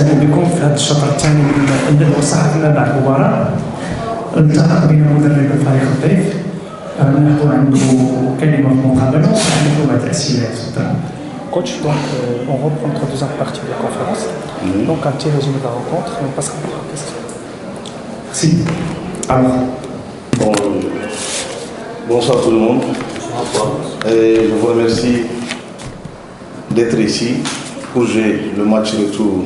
وسهلا بكم في هذا الشطر الثاني من الندوة الصحفية بعد المباراة. التقى بين مدرب الفريق الضيف ناخذ عنده كلمة مقابلة وناخذ بعض الأسئلة. Coach, donc on reprend notre deuxième partie de la conférence. Donc un petit résumé de la rencontre et on passera à la question. Merci. Alors. Bonsoir tout le monde. Et je vous remercie d'être ici pour jouer le match retour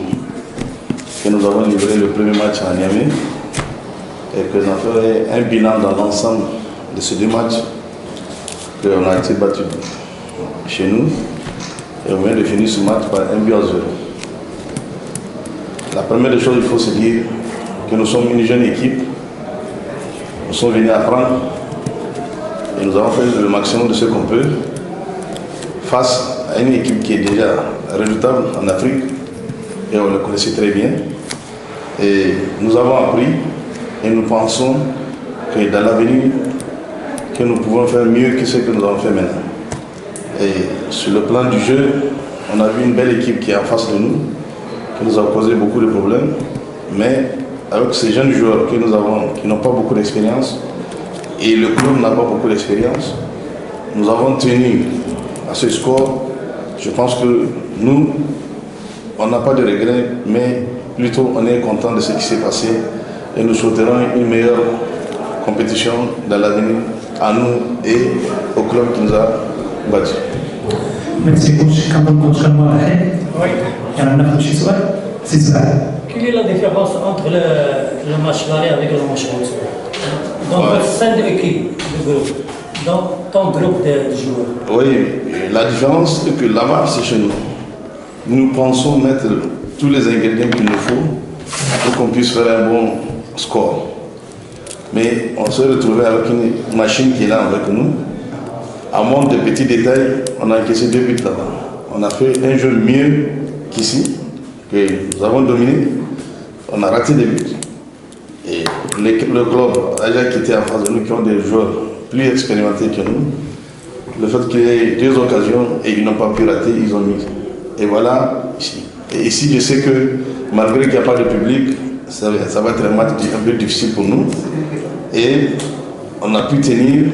que nous avons livré, le premier match à Niamey, et que nous avons fait un bilan dans l'ensemble de ces deux matchs, qu'on a été battu chez nous, et on vient de finir ce match par 1-0. La première des choses, il faut se dire que nous sommes une jeune équipe, nous sommes venus apprendre, et nous avons fait le maximum de ce qu'on peut face à une équipe qui est déjà redoutable en Afrique, et on le connaissait très bien. Et nous avons appris et nous pensons que dans l'avenir, que nous pouvons faire mieux que ce que nous avons fait maintenant. Et sur le plan du jeu, on a vu une belle équipe qui est en face de nous, qui nous a causé beaucoup de problèmes, mais avec ces jeunes joueurs que nous avons, qui n'ont pas beaucoup d'expérience, et le club n'a pas beaucoup d'expérience, nous avons tenu à ce score. Je pense que nous, on n'a pas de regrets, mais plutôt on est content de ce qui s'est passé et nous souhaiterons une meilleure compétition dans l'avenir à nous et au club qui nous a battus. Merci coach. Quelle est la différence entre le match d'aller avec le match retour? Donc, votre sein de l'équipe, du groupe, dans ton groupe de joueurs. Oui, la différence c'est que là-bas, c'est chez nous. Nous pensons mettre tous les ingrédients qu'il nous faut pour qu'on puisse faire un bon score. Mais on s'est retrouvé avec une machine qui est là avec nous. À moins de petits détails, on a encaissé 2 buts là-bas. On a fait un jeu mieux qu'ici, que nous avons dominé. On a raté des buts. Et le club Ajax qui était en face de nous, qui ont des joueurs plus expérimentés que nous, le fait qu'il y ait 2 occasions et ils n'ont pas pu rater, ils ont mis. Et voilà, ici. Et ici, je sais que malgré qu'il n'y a pas de public, ça va être un match un peu difficile pour nous. Et on a pu tenir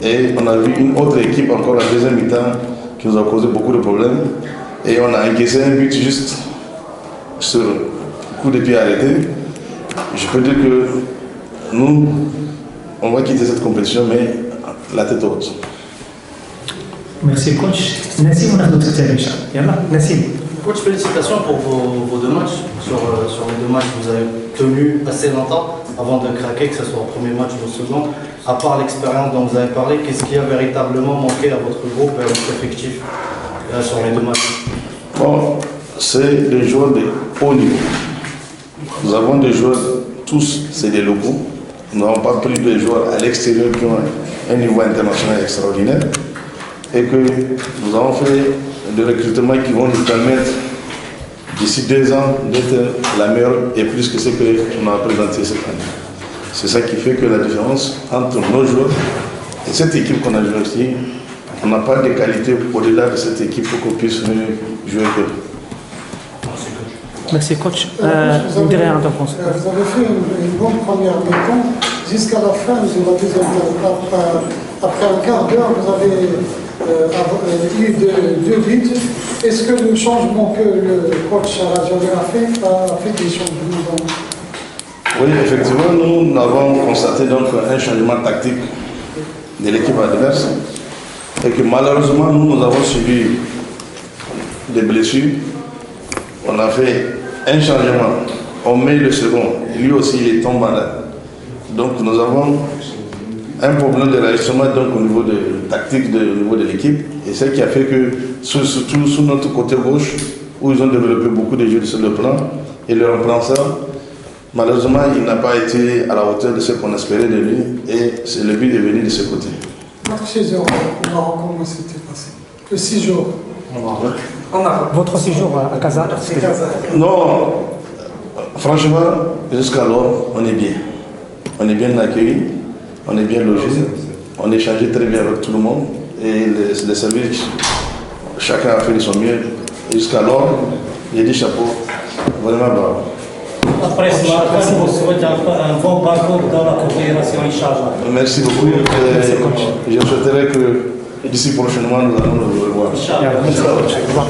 et on a vu une autre équipe encore à la deuxième mi-temps qui nous a causé beaucoup de problèmes. Et on a encaissé un but juste sur coup de pied arrêté. Je peux dire que nous, on va quitter cette compétition, mais la tête haute. Merci coach. Nassim, on a d'autres télévisions. Nassim. Coach, félicitations pour vos 2 matchs. Sur les 2 matchs, vous avez tenu assez longtemps avant de craquer, que ce soit au premier match ou au second. À part l'expérience dont vous avez parlé, qu'est-ce qui a véritablement manqué à votre groupe et à votre effectif sur les 2 matchs? Bon, c'est des joueurs de haut niveau. Nous avons des joueurs, tous, c'est des locaux. Nous n'avons pas pris des joueurs à l'extérieur qui ont un niveau international extraordinaire. Et que nous avons fait des recrutements qui vont nous permettre, d'ici 2 ans, d'être la meilleure et plus que ce qu'on a présenté cette année. C'est ça qui fait que la différence entre nos joueurs et cette équipe qu'on a jouée aussi, on n'a pas de qualité au-delà de cette équipe pour qu'on puisse jouer avec eux. Merci coach. Vous avez fait une bonne première mi-temps. Jusqu'à la fin de la deuxième mi-temps, après un quart d'heure, vous avez eu 2 buts. Est-ce que le changement que le coach Arajali a fait des changements? Oui, effectivement, nous avons constaté donc un changement tactique de l'équipe adverse et que malheureusement, nous avons subi des blessures. On a fait un changement, on met le second, lui aussi il est tombé malade. Donc nous avons un problème de réajustement au niveau de tactique au niveau de l'équipe, et ce qui a fait que surtout sur notre côté gauche, où ils ont développé beaucoup de jeux sur le plan, et le remplaçant, malheureusement il n'a pas été à la hauteur de ce qu'on espérait de lui, et c'est le but est venu de ce côté. Votre séjour au Maroc, comment s'était passé? Le séjour. Votre séjour à Casa? Non, franchement, jusqu'alors, on est bien. On est bien accueillis, on est bien logés, on échangeait très bien avec tout le monde. Et les services, chacun a fait de son mieux. Et jusqu'alors, j'ai dit chapeau, Vraiment bravo. Après ce matin, je vous souhaite un bon parcours dans la confédération, Inch'Allah. Merci beaucoup. Je souhaiterais que d'ici prochainement, nous allons nous revoir. Inch'Allah. Au revoir.